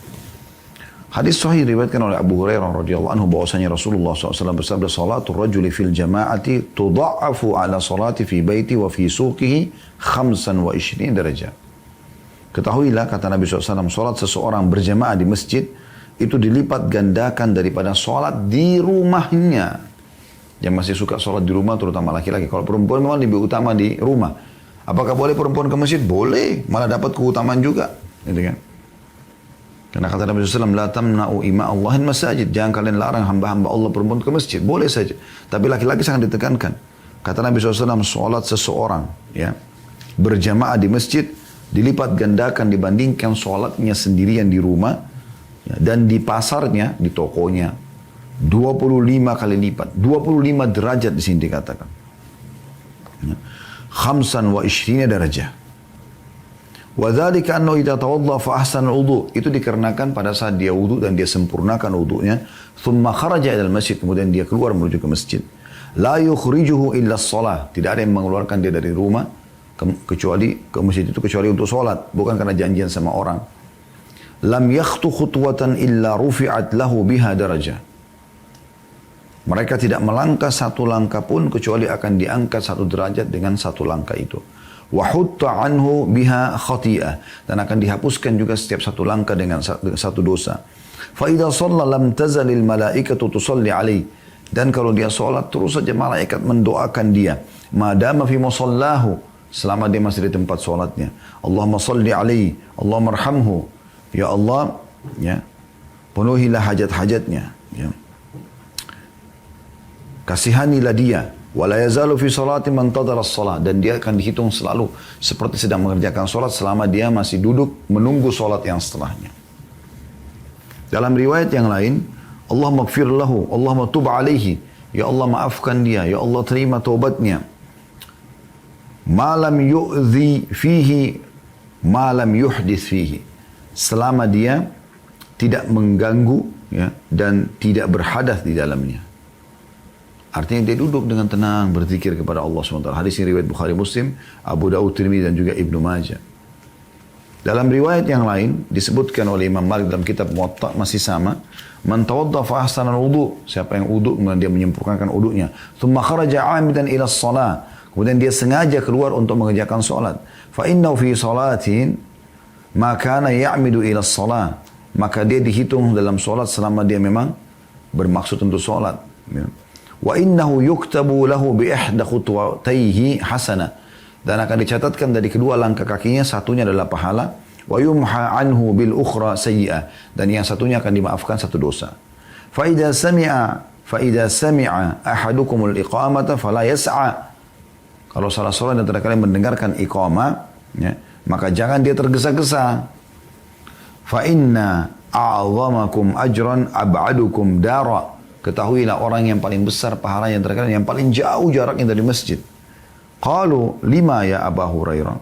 Hadis sahih diriwayatkan oleh Abu Hurairah radhiyallahu anhu bahwasanya Rasulullah SAW bersabda, salatul rajuli fil jama'ati tudha'afu ala salati fi baiti wa fi suqihi 25 darajah. Ketahuilah, kata Nabi SAW, salat seseorang berjamaah di masjid itu dilipat gandakan daripada sholat di rumahnya. Yang masih suka sholat di rumah, terutama laki-laki. Kalau perempuan memang lebih utama di rumah. Apakah boleh perempuan ke masjid? Boleh, malah dapat keutamaan juga. Gitu kan? Karena kata Nabi SAW, la tamna'u ima Allahin masajid. Jangan kalian larang hamba-hamba Allah perempuan ke masjid. Boleh saja. Tapi laki-laki sangat ditekankan. Kata Nabi SAW, sholat seseorang ya berjamaah di masjid dilipat gandakan dibandingkan sholatnya sendirian di rumah. Ya, dan di pasarnya, di tokonya, 25 kali lipat. 25 derajat di sini dikatakan. Ya. 25 derajat. Wa dzalika annahu idza tawadda fa ahsana al-wudu. Itu dikarenakan pada saat dia wudu dan dia sempurnakan wudunya, thumma kharaja ila al-masjid, kemudian dia keluar menuju ke masjid. La yukhrijuhu illa as-shalah. Tidak ada yang mengeluarkan dia dari rumah kecuali ke masjid itu kecuali untuk sholat, bukan karena janjian sama orang. Lam yakhtu khutwatan illa rufi'at lahu biha darajah. Mereka tidak melangkah 1 langkah pun kecuali akan diangkat 1 derajat dengan 1 langkah itu. Wa hutta anhu biha khati'ah, dan akan dihapuskan juga setiap 1 langkah dengan 1 dosa. Fa idza shalla lam tazalil malaikatu tusalli alaihi, dan kalau dia salat terus saja malaikat mendoakan dia. Madama fi musallahu, selama dia masih di tempat salatnya. Allahumma salli alaihi, Allahumma arhamhu. Ya Allah, ya, penuhilah hajat-hajatnya. Ya. Kasihanilah dia. Wala yazalu fi salati man tadara as-salat, dan dia akan dihitung selalu seperti sedang mengerjakan salat selama dia masih duduk menunggu salat yang setelahnya. Dalam riwayat yang lain, Allahumma ighfir lahu, Allahumma tub alaihi. Ya Allah, maafkan dia. Ya Allah, terima taubatnya. Ma lam yu'dhi fihi, ma lam yuhdith fihi. Selama dia tidak mengganggu ya, dan tidak berhadas di dalamnya. Artinya dia duduk dengan tenang berzikir kepada Allah SWT. Hadis ini riwayat Bukhari Muslim, Abu Daud, Tirmidzi, dan juga Ibnu Majah. Dalam riwayat yang lain disebutkan oleh Imam Malik dalam kitab Muwatta masih sama, man tawadda fa ahsana al-wudu, siapa yang wudu kemudian dia menyempurnakan wudunya, thumma kharaja 'amidan ila shalah, kemudian dia sengaja keluar untuk mengerjakan salat, fa innahu fi salatin maka ya'midu ila shalah, maka dia dihitung dalam solat selama dia memang bermaksud untuk solat. Ya. Wa innahu yuktabu lahu bi ihda khutwatayhi hasana, dan akan dicatatkan dari 2 langkah kakinya, satunya adalah pahala, wa yumha anhu bil ukhra sayyi'ah, dan yang satunya akan dimaafkan 1 dosa. Fa idza sami'a ahadukumul iqamata fala yas'a. Kalau salah seorang dan kalian mendengarkan iqamah, ya, maka jangan dia tergesa-gesa. Fa inna a'zamakum ajran ab'adukum dara. Ketahuilah orang yang paling besar pahalanya antara kalian, yang paling jauh jaraknya dari masjid. Qalu lima ya Abu Hurairah.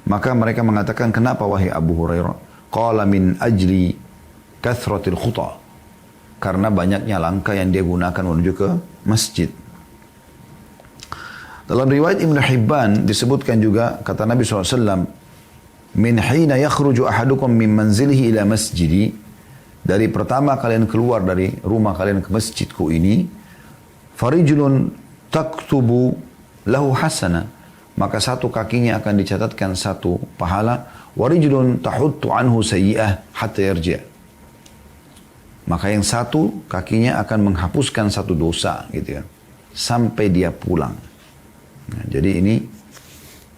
Maka mereka mengatakan, kenapa wahai Abu Hurairah? Qala min ajli kathratil khuta. Karena banyaknya langkah yang dia gunakan menuju ke masjid. Dalam riwayat Ibn Hibban disebutkan juga, kata Nabi SAW, min hina yakhruju ahadukum min manzilihi ila masjidi. Dari pertama kalian keluar dari rumah kalian ke masjidku ini, farijulun taktubu lahu hasana. Maka satu kakinya akan dicatatkan satu pahala. Warijulun tahuttu anhu sayyi'ah hatta yarji'. Maka yang satu kakinya akan menghapuskan satu dosa gitu ya, sampai dia pulang. Nah, jadi ini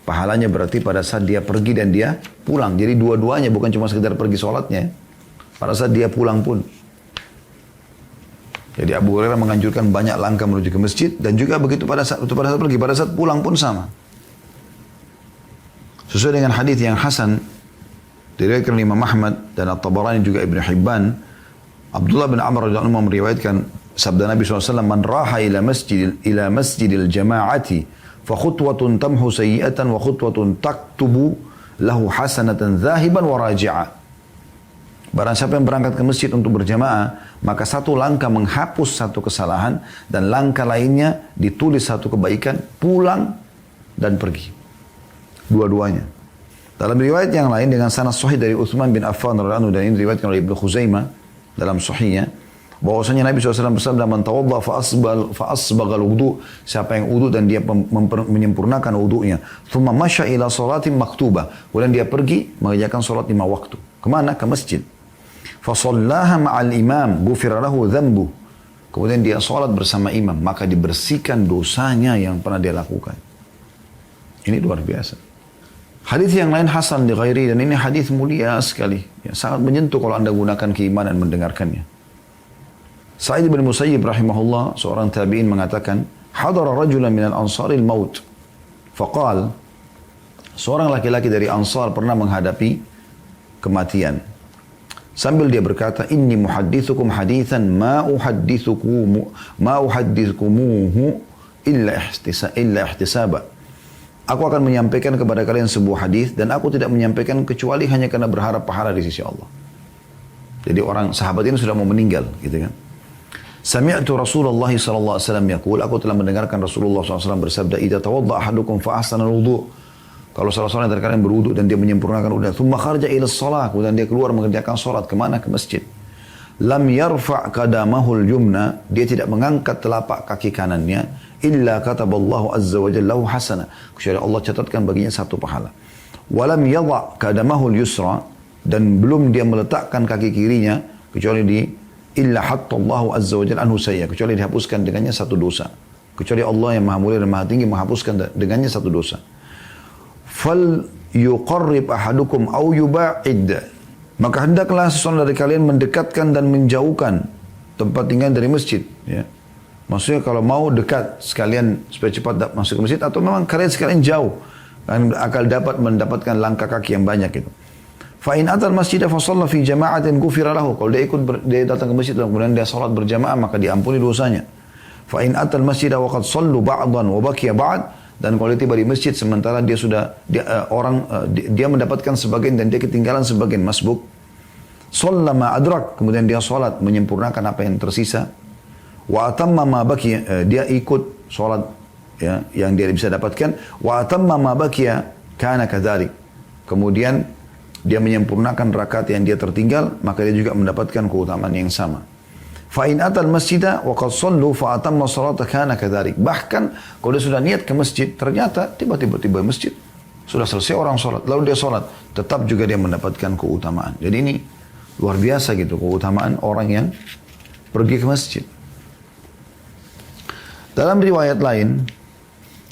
pahalanya berarti pada saat dia pergi dan dia pulang. Jadi dua-duanya, bukan cuma sekedar pergi sholatnya. Pada saat dia pulang pun. Jadi Abu Hurairah menganjurkan banyak langkah menuju ke masjid. Dan juga begitu pada saat pergi. Pada saat pulang pun sama. Sesuai dengan hadis yang hasan diriwayatkan oleh Imam Ahmad dan At-Tabarani juga Ibn Hibban, Abdullah bin Amr radhiyallahu anhu meriwayatkan sabda Nabi SAW, man raha ila masjidil jama'ati fa khutwatun tamhu sayyi'atan wa khutwatun taktubu lahu hasanatan zahiban wa raji'a. Barang siapa yang berangkat ke masjid untuk berjamaah, maka satu langkah menghapus satu kesalahan dan langkah lainnya ditulis satu kebaikan, pulang dan pergi. Dua-duanya. Dalam riwayat yang lain dengan sanad sahih dari Utsman bin Affan radhiyallahu anhu, dan ini diriwayatkan oleh Ibnu Khuzaimah dalam sahihnya, bahwasanya Nabi SAW bersabda, man tawadda fa asbaghal wudu, siapa yang wudu dan dia menyempurnakan wudunya, thumma masya ila salatin maktubah, kemudian dia pergi mengerjakan salat 5 waktu. Kemana? Ke masjid. Fa shallaha ma'al imam ghufira lahu dhanbu, kemudian dia salat bersama imam, maka dibersihkan dosanya yang pernah dia lakukan. Ini luar biasa. Hadis yang lain hasan di ghairi, dan ini hadis mulia sekali, ya, sangat menyentuh kalau anda gunakan keimanan mendengarkannya. Sa'id bin Musayyib rahimahullah, seorang tabi'in, mengatakan, hadara rajulan minal ansaril maut. Faqal, seorang laki-laki dari Ansar pernah menghadapi kematian. Sambil dia berkata, inni muhaddithukum hadithan ma uhaddithukumuhu illa ihtisaba. Aku akan menyampaikan kepada kalian sebuah hadis dan aku tidak menyampaikan kecuali hanya karena berharap pahala di sisi Allah. Jadi orang sahabat ini sudah mau meninggal, gitu kan. Sami'tu Rasulullah sallallahu alaihi wasallam yaqul, aku telah mendengarkan Rasulullah SAW bersabda, idza tawadda ahadukum fa ahsana al-wudu. Kalau salah seorang dari kalian berwudu dan dia menyempurnakan wudu, thumma kharaja ila shalah, kemudian dia keluar mengerjakan salat, kemana? Ke masjid. Lam yarfa' qadamahul yumna, dia tidak mengangkat telapak kaki kanannya, illa kataballahu azza wa jalla lahu hasana, kecuali Allah catatkan baginya satu pahala. Walam yadha' qadamahul yusra, dan belum dia meletakkan kaki kirinya kecuali di illa hattallahu azza wa jalla anhu sayya, kecuali dihapuskan dengannya satu dosa. Kecuali Allah yang maha mulia dan maha tinggi menghapuskan dengannya satu dosa. Fal yuqarrib ahadukum au yuba'id, maka hendaklah seseorang dari kalian mendekatkan dan menjauhkan tempat tinggal dari masjid, ya. Maksudnya kalau mau dekat sekalian supaya cepat masuk ke masjid, atau memang kalian sekalian jauh akan dapat mendapatkan langkah kaki yang banyak itu. Fa in atal masjid fa shalla fi jama'atin ghufira lahu, kalau dia datang ke masjid dan kemudian dia salat berjamaah maka diampuni dosanya. Fa in atal masjid wa qad sallu ba'dan wa baqiya ba'd, dan kalau dia tiba di masjid sementara dia mendapatkan sebagian dan dia ketinggalan sebagian, masbuk. Shallama adrak, kemudian dia salat menyempurnakan apa yang tersisa. Wa atamma ma baqiya, dia ikut salat, ya, yang dia bisa dapatkan. Wa atamma ma baqiya kana kadzalik, kemudian dia menyempurnakan rakaat yang dia tertinggal, maka dia juga mendapatkan keutamaan yang sama. Fa in atal masjidah wa qad sallu fa atamma salata kana kadzalik. Bahkan kalau dia sudah niat ke masjid, ternyata tiba-tiba masjid sudah selesai orang salat, lalu dia salat, tetap juga dia mendapatkan keutamaan. Jadi ini luar biasa gitu keutamaan orang yang pergi ke masjid. Dalam riwayat lain,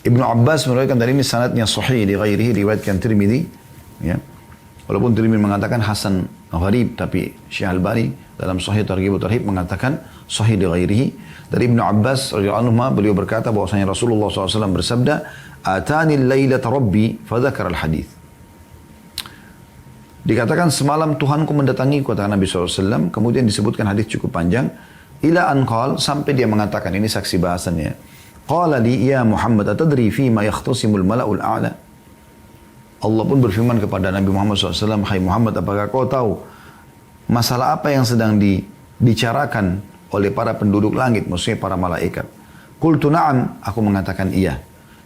Ibnu Abbas meriwayatkan, dari ini sanadnya sahih di ghairihi, riwayatkan Tirmidzi, ya. Walaupun Tirmidzi mengatakan hasan gharib, tapi Syekh Albani dalam Sahih Targhib wa Tarhib mengatakan sahih di ghairihi. Dari Ibnu Abbas radhiyallahu anhu, beliau berkata bahwasanya Rasulullah SAW bersabda, atani lailata rabbi fadzakara al-hadits. Dikatakan semalam Tuhanku mendatangiku, kata Nabi SAW. Kemudian disebutkan hadis cukup panjang. Ila an qal, sampai dia mengatakan, ini saksi bahasannya. Qala li ya Muhammad atadri fima yakhtasimul mala'ul a'la. Allah pun berfirman kepada Nabi Muhammad SAW, hai Muhammad, apakah kau tahu masalah apa yang sedang dibicarakan oleh para penduduk langit, maksudnya para malaikat. Qultu na'am, aku mengatakan iya.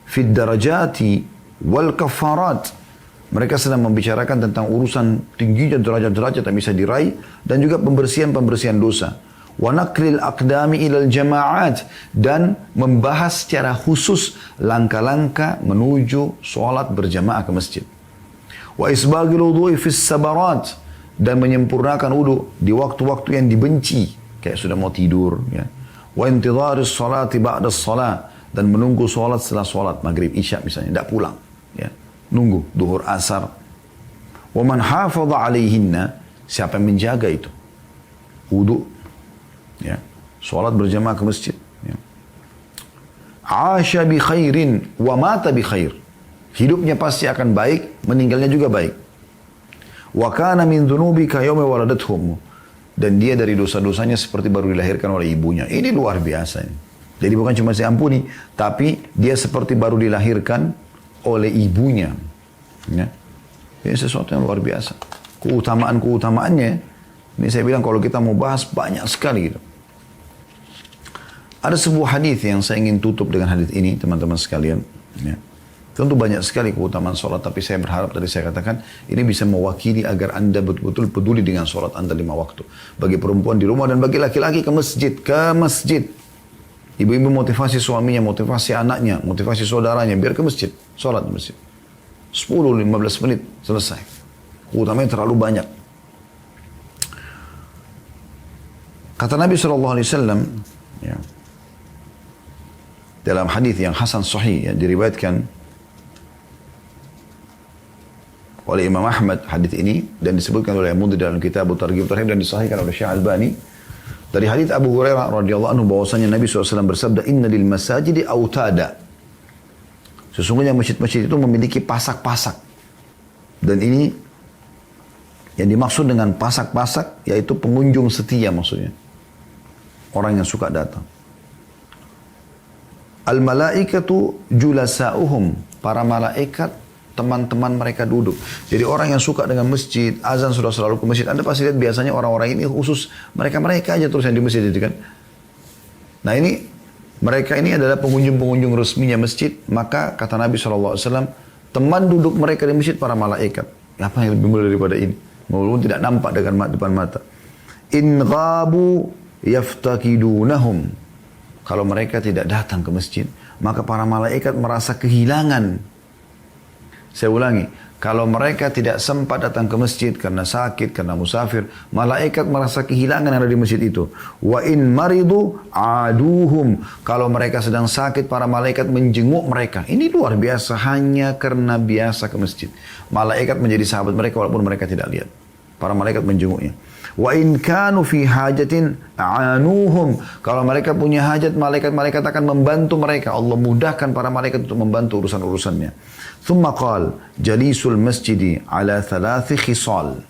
Fid darajati wal kafarat. Mereka sedang membicarakan tentang urusan tingginya derajat-derajat yang bisa diraih dan juga pembersihan-pembersihan dosa. Wa naqlil aqdami ilal jama'at, dan membahas secara khusus langkah-langkah menuju sholat berjamaah ke masjid. Wa isbagil wudu'i fis sabarat, dan menyempurnakan wudu di waktu-waktu yang dibenci, kayak sudah mau tidur, ya. Wa intidharis salati ba'da shalah, dan menunggu sholat setelah sholat maghrib isya misalnya, tidak pulang, ya. Nunggu duhur asar. Wa man hafadha alaihinna, siapa yang menjaga itu wudu, ya, sholat berjamaah ke masjid, ya. Asha bi khairin wa mata bi khair, hidupnya pasti akan baik, meninggalnya juga baik. Wa kana min dhunubika yawma waladathum, dan dia dari dosa-dosanya seperti baru dilahirkan oleh ibunya. Ini luar biasa ini. Jadi bukan cuma saya ampuni, tapi dia seperti baru dilahirkan oleh ibunya, ya. Ini sesuatu yang luar biasa. Keutamaan-keutamaannya, ini saya bilang kalau kita mau bahas banyak sekali gitu. Ada sebuah hadis yang saya ingin tutup dengan hadis ini, teman-teman sekalian, ya. Tentu banyak sekali keutamaan sholat, tapi saya berharap tadi saya katakan ini bisa mewakili agar anda betul-betul peduli dengan sholat anda 5 waktu. Bagi perempuan di rumah dan bagi laki-laki ke masjid, ke masjid. Ibu-ibu motivasi suaminya, motivasi anaknya, motivasi saudaranya, biar ke masjid, sholat di masjid. 10-15 menit, selesai. Utamanya terlalu banyak. Kata Nabi SAW, ya, dalam hadis yang hasan sahih, yang diriwayatkan oleh Imam Ahmad, hadis ini, dan disebutkan oleh Mundhir dalam kitab Targhib Tarhib, dan disahihkan oleh Syekh Albani. Dari hadits Abu Hurairah radhiyallahu anhu bahwasanya Nabi SAW bersabda, Inna lil masajidi autada. Sesungguhnya masjid-masjid itu memiliki pasak-pasak. Dan ini yang dimaksud dengan pasak-pasak yaitu pengunjung setia maksudnya. Orang yang suka datang. Al-malaikatu julasa'uhum. Para malaikat teman-teman mereka duduk. Jadi orang yang suka dengan masjid, azan sudah selalu ke masjid. Anda pasti lihat biasanya orang-orang ini khusus mereka-mereka aja terus yang di masjid itu kan. Nah ini, mereka ini adalah pengunjung-pengunjung resminya masjid. Maka kata Nabi SAW, teman duduk mereka di masjid para malaikat. Apa yang lebih mulia daripada ini? Walaupun tidak nampak dengan depan mata. In ghabu yaftakidunahum. Kalau mereka tidak datang ke masjid, maka para malaikat merasa kehilangan. Saya ulangi, kalau mereka tidak sempat datang ke masjid karena sakit, karena musafir, malaikat merasa kehilangan yang ada di masjid itu. Wa in maridu aduhum. Kalau mereka sedang sakit, para malaikat menjenguk mereka. Ini luar biasa, hanya karena biasa ke masjid. Malaikat menjadi sahabat mereka walaupun mereka tidak lihat. Para malaikat menjenguknya. Wa in kanu fi hajatin anuhum. Kalau mereka punya hajat, malaikat-malaikat akan membantu mereka. Allah mudahkan para malaikat untuk membantu urusan-urusannya. Thumma qal jalisul masjidi ala 3 khisal.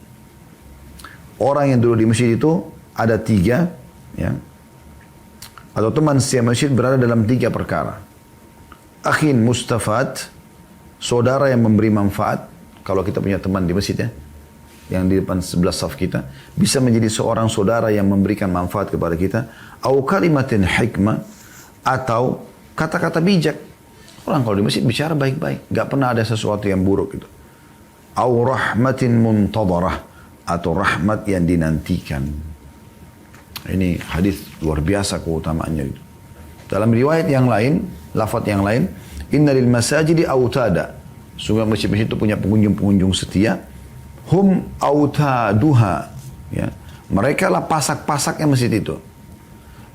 Orang yang duduk di masjid itu ada 3, ya. Atau teman setia masjid berada dalam 3 perkara. Akhin mustafat, saudara yang memberi manfaat. Kalau kita punya teman di masjid, ya, yang di depan sebelah saf kita, bisa menjadi seorang saudara yang memberikan manfaat kepada kita. Au kalimatin hikmah, atau kata-kata bijak. Orang kalau di masjid bicara baik-baik, gak pernah ada sesuatu yang buruk gitu. Au rahmatin muntadarah, atau rahmat yang dinantikan. Ini hadis luar biasa keutamaannya itu. Dalam riwayat yang lain, lafaz yang lain, inna lil masajidi autada. Sungguh masjid-masjid itu punya pengunjung-pengunjung setia. Hum autaduha, ya. Mereka lah pasak-pasaknya masjid itu.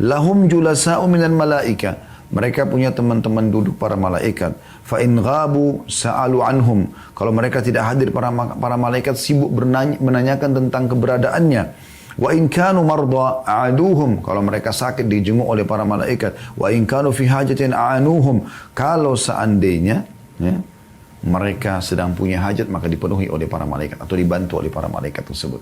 Lahum julasa'u minal malaika. Mereka punya teman-teman duduk para malaikat. Fa in ghabu sa'alu anhum. Kalau mereka tidak hadir, para malaikat sibuk menanyakan tentang keberadaannya. Wa in kanu marda a'aduhum. Kalau mereka sakit dijenguk oleh para malaikat. Wa in kanu fi hajatin a'anuhum. Kalau seandainya, ya, mereka sedang punya hajat maka dipenuhi oleh para malaikat atau dibantu oleh para malaikat tersebut.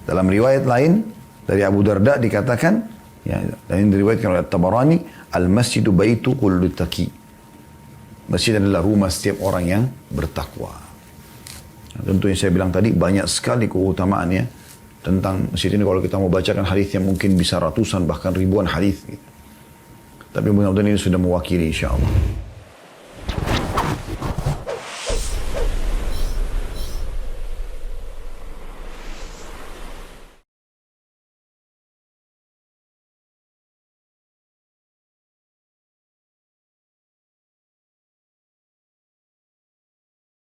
Dalam riwayat lain dari Abu Darda dikatakan, ya, dan ini diriwayatkan oleh Tabarani, al-masjidu baitu kullu taqi. Masjid adalah rumah setiap orang yang bertakwa. Nah, tentu yang saya bilang tadi banyak sekali keutamaannya tentang masjid ini. Kalau kita mau bacakan hadisnya mungkin bisa ratusan bahkan ribuan hadis. Gitu. Tapi mudah-mudahan ini sudah mewakili insya Allah.